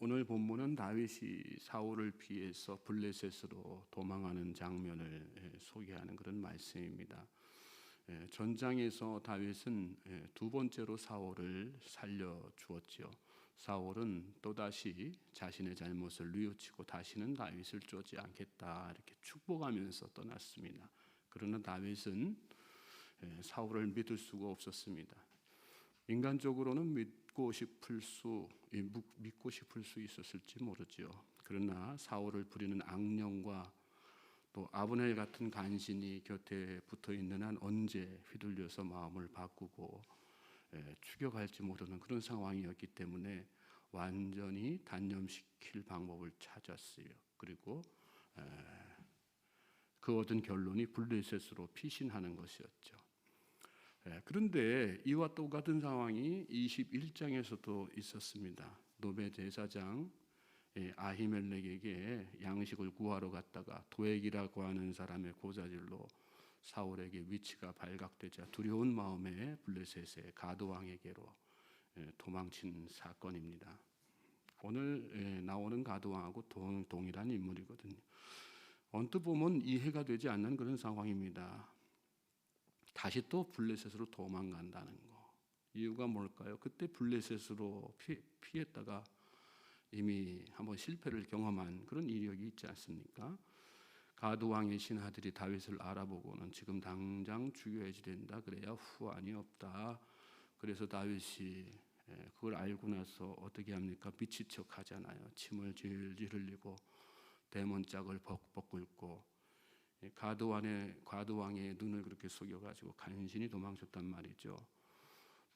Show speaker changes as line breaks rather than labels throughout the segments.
오늘 본문은 다윗이 사울을 피해서 블레셋으로 도망하는 장면을 소개하는 그런 말씀입니다. 전장에서 다윗은 두 번째로 사울을 살려주었죠. 사울은 또다시 자신의 잘못을 뉘우치고 다시는 다윗을 쫓지 않겠다 이렇게 축복하면서 떠났습니다. 그러나 다윗은 사울을 믿을 수가 없었습니다. 인간적으로는 믿고 싶을 수 있었을지 모르죠. 그러나 사울을 부리는 악령과 또 아브넬 같은 간신이 곁에 붙어 있는 한 언제 휘둘려서 마음을 바꾸고 죽여갈지 모르는 그런 상황이었기 때문에 완전히 단념시킬 방법을 찾았어요. 그리고 그 얻은 결론이 블레셋으로 피신하는 것이었죠. 그런데 이와 똑같은 상황이 21장에서도 있었습니다. 노베 제사장 아히멜렉에게 양식을 구하러 갔다가 도액이라고 하는 사람의 고자질로 사울에게 위치가 발각되자 두려운 마음에 블레셋의 가드왕에게로 도망친 사건입니다. 오늘 나오는 가드왕하고 동일한 인물이거든요. 언뜻 보면 이해가 되지 않는 그런 상황입니다. 다시 또 블레셋으로 도망간다는 거. 이유가 뭘까요? 그때 블레셋으로 피했다가 이미 한번 실패를 경험한 그런 이력이 있지 않습니까? 가드왕의 신하들이 다윗을 알아보고는 지금 당장 죽여야지 된다. 그래야 후환이 없다. 그래서 다윗이 그걸 알고 나서 어떻게 합니까? 미친 척 하잖아요. 침을 질질 흘리고 대문짝을 벅벅 긁고 가드왕의 눈을 그렇게 속여가지고 간신히 도망쳤단 말이죠.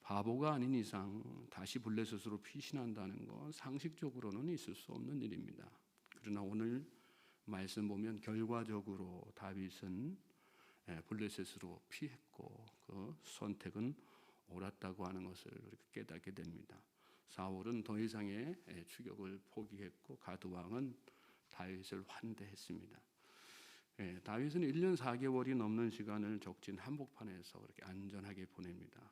바보가 아닌 이상 다시 블레셋으로 피신한다는 건 상식적으로는 있을 수 없는 일입니다. 그러나 오늘 말씀 보면 결과적으로 다윗은 블레셋으로 피했고 그 선택은 옳았다고 하는 것을 깨닫게 됩니다. 사울은 더 이상의 추격을 포기했고 가드왕은 다윗을 환대했습니다. 다윗은 1년 4개월이 넘는 시간을 적진 한복판에서 그렇게 안전하게 보냅니다.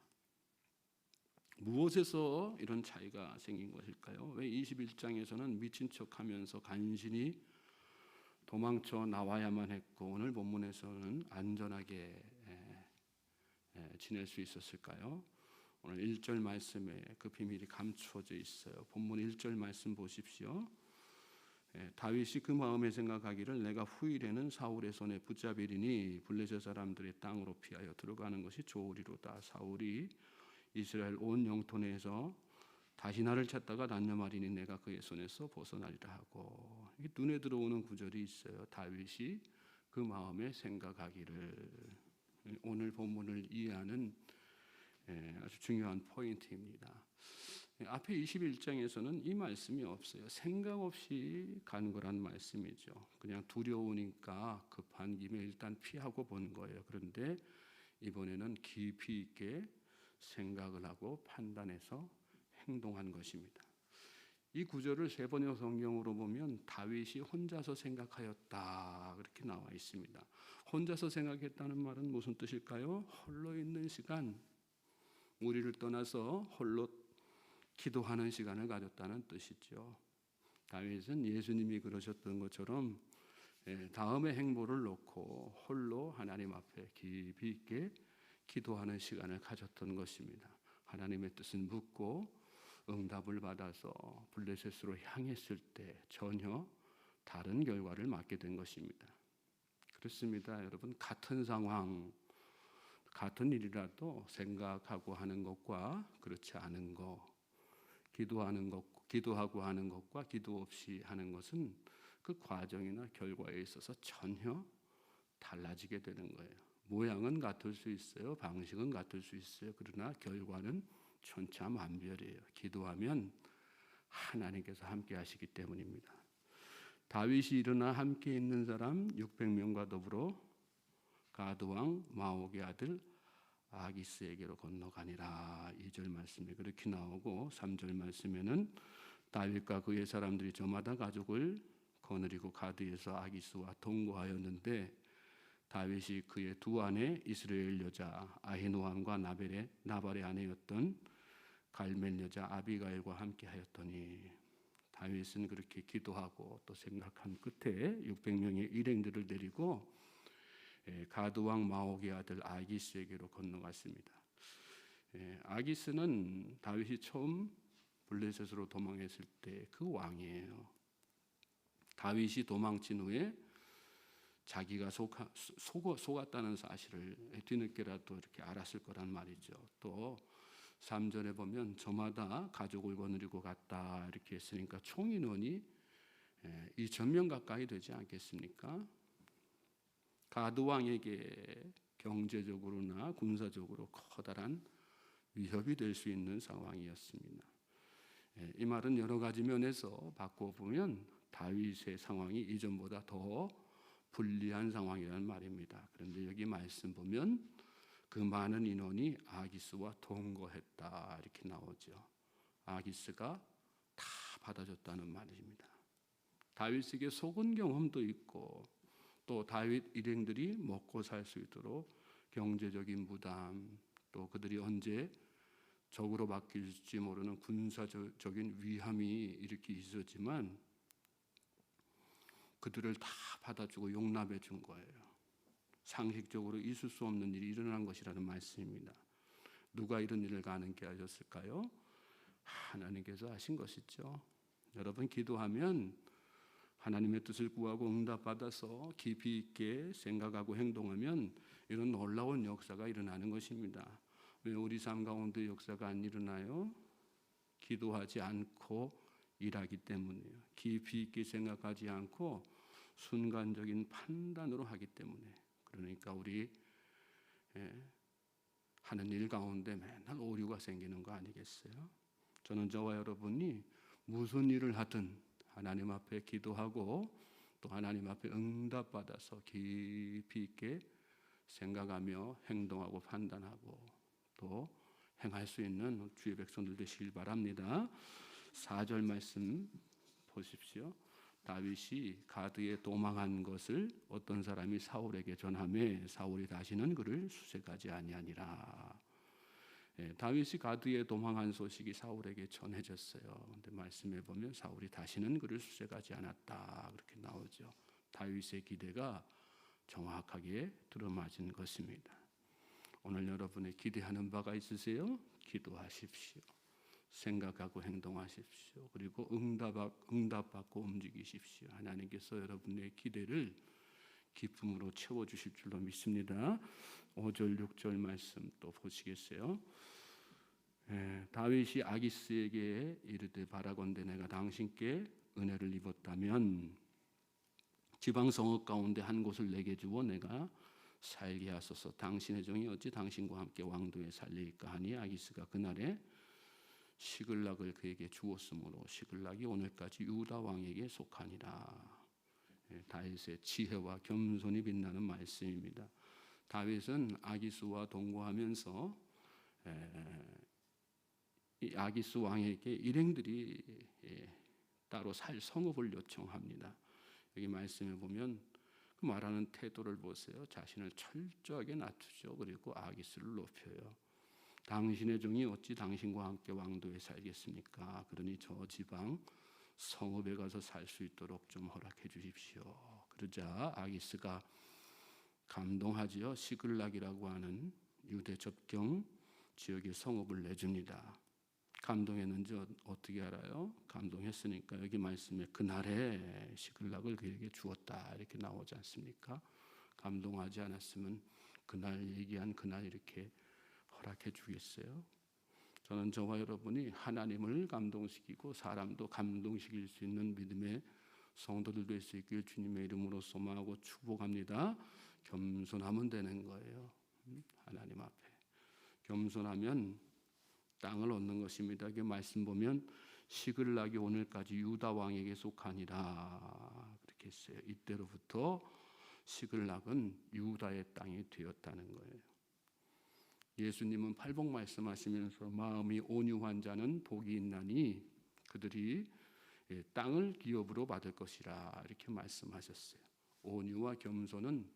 무엇에서 이런 차이가 생긴 것일까요? 왜 21장에서는 미친 척하면서 간신히 도망쳐 나와야만 했고 오늘 본문에서는 안전하게 지낼 수 있었을까요? 오늘 1절 말씀에 그 비밀이 감추어져 있어요. 본문 1절 말씀 보십시오. 다윗이 그 마음에 생각하기를 내가 후일에는 사울의 손에 붙잡히리니 블레셋 사람들의 땅으로 피하여 들어가는 것이 좋으리로다. 사울이 이스라엘 온 영토 내에서 다시 나를 찾다가 단념하리니 내가 그의 손에서 벗어나리라 하고, 눈에 들어오는 구절이 있어요. 다윗이 그 마음에 생각하기를. 오늘 본문을 이해하는 아주 중요한 포인트입니다. 앞에 21장에서는 이 말씀이 없어요. 생각 없이 간 거란 말씀이죠. 그냥 두려우니까 급한 김에 일단 피하고 본 거예요. 그런데 이번에는 깊이 있게 생각을 하고 판단해서 행동한 것입니다. 이 구절을 세 번역 성경으로 보면 다윗이 혼자서 생각하였다 그렇게 나와 있습니다. 혼자서 생각했다는 말은 무슨 뜻일까요? 홀로 있는 시간, 우리를 떠나서 홀로 기도하는 시간을 가졌다는 뜻이죠. 다윗은 예수님이 그러셨던 것처럼 다음의 행보를 놓고 홀로 하나님 앞에 깊이 있게 기도하는 시간을 가졌던 것입니다. 하나님의 뜻을 묻고 응답을 받아서 블레셋으로 향했을 때 전혀 다른 결과를 맞게 된 것입니다. 그렇습니다. 여러분, 같은 상황, 같은 일이라도 생각하고 하는 것과 그렇지 않은 것, 기도하고 하는 것과 기도 없이 하는 것은 그 과정이나 결과에 있어서 전혀 달라지게 되는 거예요. 모양은 같을 수 있어요. 방식은 같을 수 있어요. 그러나 결과는 천차만별이에요. 기도하면 하나님께서 함께 하시기 때문입니다. 다윗이 일어나 함께 있는 사람 600명과 더불어 가드왕 마옥의 아들 아기스에게로 건너가니라. 2절 말씀에 그렇게 나오고 3절 말씀에는 다윗과 그의 사람들이 저마다 가족을 거느리고 가드에서 아기스와 동거하였는데 다윗이 그의 두 아내 이스라엘 여자 아히노함과 나발의 아내였던 갈멜 여자 아비가일과 함께 하였더니 다윗은 그렇게 기도하고 또 생각한 끝에 600명의 일행들을 데리고 가드 왕 마옥의 아들 아기스에게로 건너갔습니다. 아기스는 다윗이 처음 블레셋으로 도망했을 때 그 왕이에요. 다윗이 도망친 후에 자기가 속았다는 사실을 뒤늦게라도 이렇게 알았을 거란 말이죠. 또 3절에 보면 저마다 가족을 거느리고 갔다 이렇게 했으니까 총 인원이 2,000명 가까이 되지 않겠습니까? 가드 왕에게 경제적으로나 군사적으로 커다란 위협이 될 수 있는 상황이었습니다. 이 말은 여러 가지 면에서 바꿔보면 다윗의 상황이 이전보다 더 불리한 상황이라는 말입니다. 그런데 여기 말씀 보면 그 많은 인원이 아기스와 동거했다 이렇게 나오죠. 아기스가 다 받아줬다는 말입니다. 다윗에게 속은 경험도 있고 또 다윗 일행들이 먹고 살 수 있도록 경제적인 부담, 또 그들이 언제 적으로 바뀔지 모르는 군사적인 위험이 이렇게 있었지만 그들을 다 받아주고 용납해 준 거예요. 상식적으로 있을 수 없는 일이 일어난 것이라는 말씀입니다. 누가 이런 일을 가능케 하셨을까요? 하나님께서 하신 것이죠. 여러분 기도하면 하나님의 뜻을 구하고 응답받아서 깊이 있게 생각하고 행동하면 이런 놀라운 역사가 일어나는 것입니다. 왜 우리 삶 가운데 역사가 안 일어나요? 기도하지 않고 일하기 때문이에요. 깊이 있게 생각하지 않고 순간적인 판단으로 하기 때문에. 그러니까 우리 하는 일 가운데 맨날 오류가 생기는 거 아니겠어요? 저는 저와 여러분이 무슨 일을 하든 하나님 앞에 기도하고 또 하나님 앞에 응답받아서 깊이 있게 생각하며 행동하고 판단하고 또 행할 수 있는 주의 백성들 되시길 바랍니다. 4절 말씀 보십시오. 다윗이 가드에 도망한 것을 어떤 사람이 사울에게 전하매 사울이 다시는 그를 수색하지 아니하니라. 다윗이 가드에 도망한 소식이 사울에게 전해졌어요. 근데 말씀해 보면 사울이 다시는 그를 수색하지 않았다 그렇게 나오죠. 다윗의 기대가 정확하게 들어맞은 것입니다. 오늘 여러분의 기대하는 바가 있으세요? 기도하십시오. 생각하고 행동하십시오. 그리고 응답받고 움직이십시오. 하나님께서 여러분의 기대를 기쁨으로 채워주실 줄로 믿습니다. 5절 6절 말씀 또 보시겠어요? 다윗이 아기스에게 이르되 바라건대 내가 당신께 은혜를 입었다면 지방 성읍 가운데 한 곳을 내게 주어 내가 살게 하소서. 당신의 종이 어찌 당신과 함께 왕도에 살리까 하니 아기스가 그날에 시글락을 그에게 주었으므로 시글락이 오늘까지 유다 왕에게 속하니라. 다윗의 지혜와 겸손이 빛나는 말씀입니다. 다윗은 아기스와 동거하면서 이 아기스 왕에게 일행들이 따로 살 성읍을 요청합니다. 여기 말씀에 보면 그 말하는 태도를 보세요. 자신을 철저하게 낮추죠. 그리고 아기스를 높여요. 당신의 종이 어찌 당신과 함께 왕도에 살겠습니까? 그러니 저 지방 성읍에 가서 살 수 있도록 좀 허락해 주십시오. 그러자 아기스가 감동하지요. 시글락이라고 하는 유대 접경 지역의 성읍을 내줍니다. 감동했는지 어떻게 알아요? 감동했으니까 여기 말씀에 그날에 시글락을 그에게 주었다 이렇게 나오지 않습니까? 감동하지 않았으면 그날 얘기한 그날 이렇게 허락해 주겠어요? 저는 저와 여러분이 하나님을 감동시키고 사람도 감동시킬 수 있는 믿음의 성도들 될 수 있길 주님의 이름으로 소망하고 축복합니다. 겸손하면 되는 거예요. 하나님 앞에 겸손하면 땅을 얻는 것입니다. 그 말씀 보면 시글락이 오늘까지 유다 왕에게 속하니라 그렇게 했어요. 이때로부터 시글락은 유다의 땅이 되었다는 거예요. 예수님은 팔복 말씀하시면서 마음이 온유한 자는 복이 있나니 그들이 땅을 기업으로 받을 것이라 이렇게 말씀하셨어요. 온유와 겸손은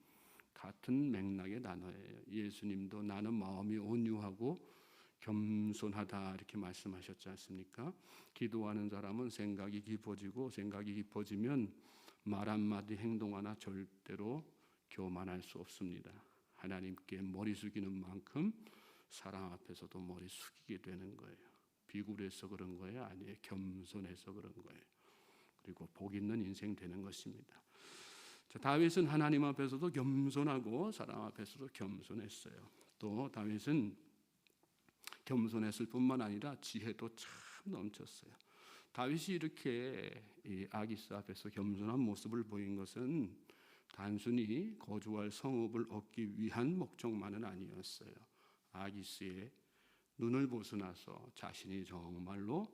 같은 맥락의 단어예요. 예수님도 나는 마음이 온유하고 겸손하다 이렇게 말씀하셨지 않습니까? 기도하는 사람은 생각이 깊어지고 생각이 깊어지면 말 한마디 행동 하나 절대로 교만할 수 없습니다. 하나님께 머리 숙이는 만큼 사람 앞에서도 머리 숙이게 되는 거예요. 비굴해서 그런 거예요? 아니에요. 겸손해서 그런 거예요. 그리고 복 있는 인생 되는 것입니다. 자, 다윗은 하나님 앞에서도 겸손하고 사람 앞에서도 겸손했어요. 또 다윗은 겸손했을 뿐만 아니라 지혜도 참 넘쳤어요. 다윗이 이렇게 아기스 앞에서 겸손한 모습을 보인 것은 단순히 거주할 성읍을 얻기 위한 목적만은 아니었어요. 아기스의 눈을 벗어나서 자신이 정말로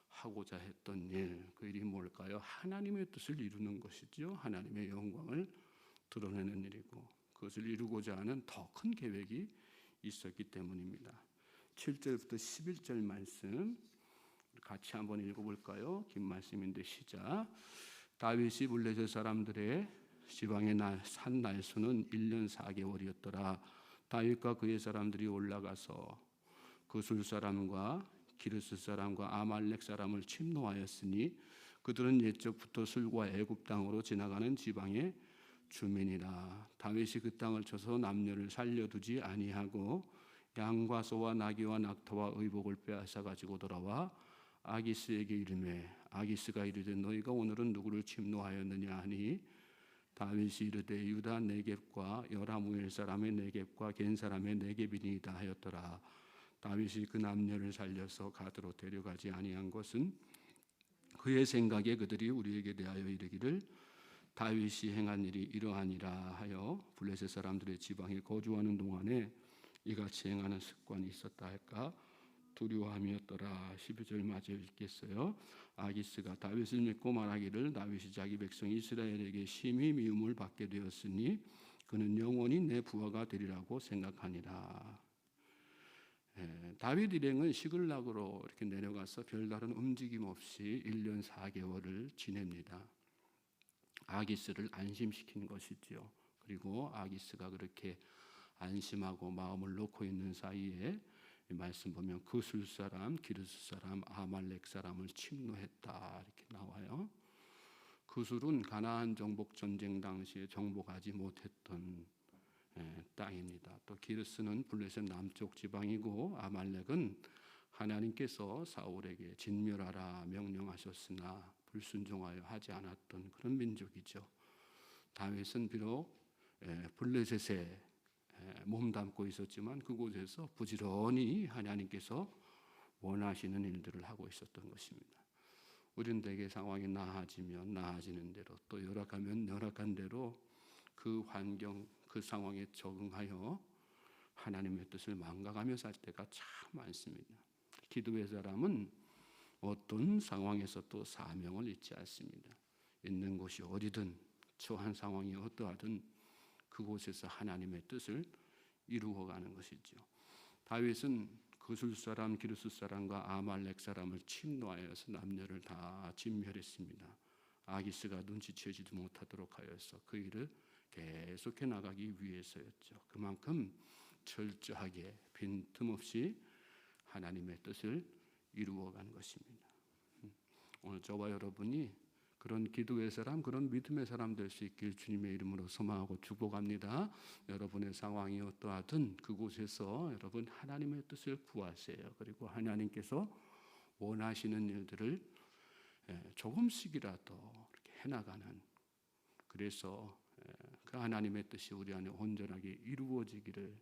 하고자 했던 일, 그 일이 뭘까요? 하나님의 뜻을 이루는 것이죠. 하나님의 영광을 드러내는 일이고 그것을 이루고자 하는 더 큰 계획이 있었기 때문입니다. 7절부터 11절 말씀 같이 한번 읽어볼까요? 긴 말씀인데 시작. 다윗이 블레셋 사람들의 지방에 산 날수는 1년 4개월이었더라. 다윗과 그의 사람들이 올라가서 그술 사람과 기르스 사람과 아말렉 사람을 침노하였으니 그들은 옛적부터 술과 애굽 땅으로 지나가는 지방의 주민이라. 다윗이 그 땅을 쳐서 남녀를 살려두지 아니하고 양과 소와 나귀와 낙타와 의복을 빼앗아 가지고 돌아와 아기스에게 이르매 아기스가 이르되 너희가 오늘은 누구를 침노하였느냐 하니 다윗이 이르되 유다 네겝과 여라무엘 사람의 네겝과 겐 사람의 네겝이니이다 하였더라. 다윗이 그 남녀를 살려서 가드로 데려가지 아니한 것은 그의 생각에 그들이 우리에게 대하여 이르기를 다윗이 행한 일이 이러하니라 하여 블레셋 사람들의 지방에 거주하는 동안에 이같이 행하는 습관이 있었다 할까 두려워함이었더라. 12절 마저 읽겠어요. 아기스가 다윗을 믿고 말하기를 다윗이 자기 백성 이스라엘에게 심히 미움을 받게 되었으니 그는 영원히 내 부하가 되리라고 생각하니라. 다윗 일행은 시글락으로 이렇게 내려가서 별다른 움직임 없이 1년 4개월을 지냅니다. 아기스를 안심시킨 것이지요. 그리고 아기스가 그렇게 안심하고 마음을 놓고 있는 사이에 이 말씀 보면 그술 사람, 기르스 사람, 아말렉 사람을 침노했다 이렇게 나와요. 그술은 가나안 정복 전쟁 당시에 정복하지 못했던 땅입니다. 또 기르스는 블레셋 남쪽 지방이고 아말렉은 하나님께서 사울에게 진멸하라 명령하셨으나 불순종하여 하지 않았던 그런 민족이죠. 다윗은 비록 블레셋에 몸담고 있었지만 그곳에서 부지런히 하나님께서 원하시는 일들을 하고 있었던 것입니다. 우리는 대개 상황이 나아지면 나아지는 대로 또 열악하면 열악한 대로 그 환경 그 상황에 적응하여 하나님의 뜻을 망각하며 살 때가 참 많습니다. 기도의 사람은 어떤 상황에서 또 사명을 잊지 않습니다. 있는 곳이 어디든 처한 상황이 어떠하든 그곳에서 하나님의 뜻을 이루어가는 것이죠. 다윗은 그술 사람, 기르스 사람과 아말렉 사람을 침노하여서 남녀를 다 진멸했습니다. 아기스가 눈치채지도 못하도록 하여서 그 일을 계속해 나가기 위해서였죠. 그만큼 철저하게 빈틈없이 하나님의 뜻을 이루어간 것입니다. 오늘 저와 여러분이 그런 기도의 사람, 그런 믿음의 사람 될 수 있길 주님의 이름으로 소망하고 축복합니다. 여러분의 상황이 어떠하든 그곳에서 여러분 하나님의 뜻을 구하세요. 그리고 하나님께서 원하시는 일들을 조금씩이라도 이렇게 해나가는, 그래서 그 하나님의 뜻이 우리 안에 온전하게 이루어지기를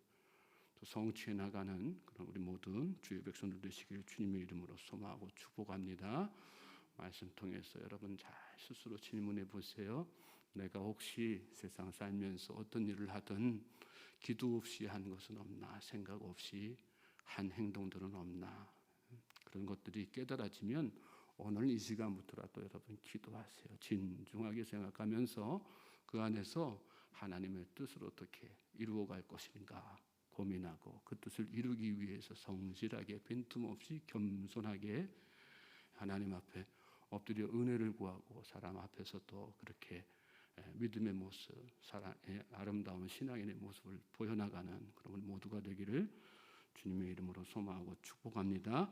또 성취해 나가는 그런 우리 모든 주의 백성들 되시길 주님의 이름으로 소망하고 축복합니다. 말씀 통해서 여러분 잘 스스로 질문해 보세요. 내가 혹시 세상 살면서 어떤 일을 하든 기도 없이 한 것은 없나, 생각 없이 한 행동들은 없나. 그런 것들이 깨달아지면 오늘 이 시간부터라도 여러분 기도하세요. 진중하게 생각하면서 그 안에서 하나님의 뜻을 어떻게 이루어갈 것인가 고민하고 그 뜻을 이루기 위해서 성실하게 빈틈없이 겸손하게 하나님 앞에 엎드려 은혜를 구하고 사람 앞에서도 그렇게 믿음의 모습, 사랑의 아름다운 신앙인의 모습을 보여나가는 그런 모두가 되기를 주님의 이름으로 소망하고 축복합니다.